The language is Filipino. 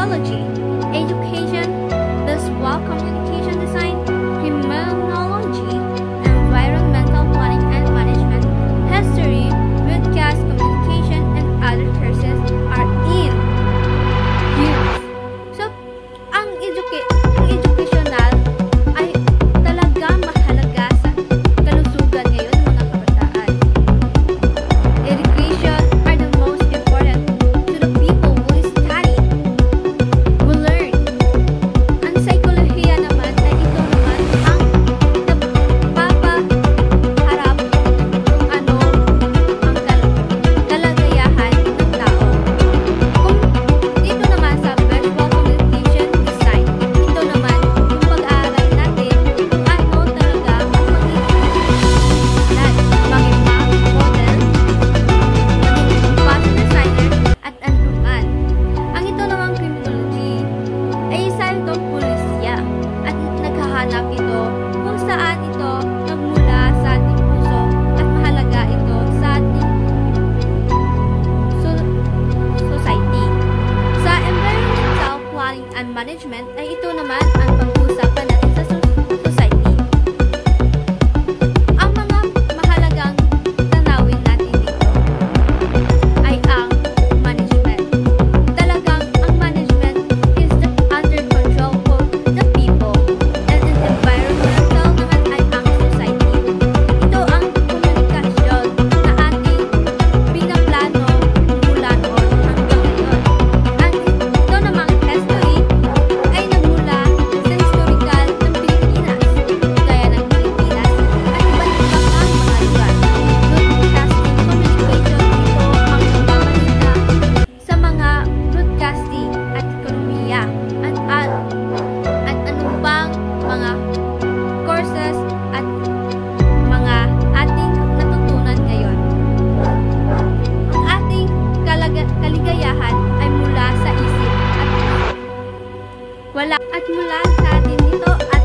psychology, education, visual communication design, criminology, environmental planning and management, history, broadcast communication, and other courses are in use. So, ang educational ay talaga mahalaga sa kalusugan ngayon mga kabataan. Education are the most important to the people who study, who learn. Ang psikolohiya naman ay ito naman ang napapaharap kung ano ang kalagayahan ng tao. Kung dito naman sa visual communication design, ito naman yung pag-aaral natin kung ano talaga ang maging model, maging fashion designer, at anuman. Ang ito namang criminology ay isa itong pulisya at naghahanap ito kung saan ito nagmula sa ating puso at mahalaga ito sa ating society. Sa environmental planning and management ay ito naman ang pag-uusapan natin sa society. Ang mga mahalagang tanawin natin dito ay ang management. Talagang ang management is the under control for the people, and in environmental naman ay ang society. Ito ang komunikasyon na ating pinaplano mula noon hanggang ngayon. At ito namang history ay nagmula sa historical ng Pilipinas, gaya ng Pilipinas at iba't ibang mga lugar. Broadcasting communication, ito ang pagbabalita sa mga broadcasting at ekonomiya at ano pang mga courses at mga ating natutunan ngayon. Ang ating kaligayahan ay mula sa isip at wala at mula sa atin nito at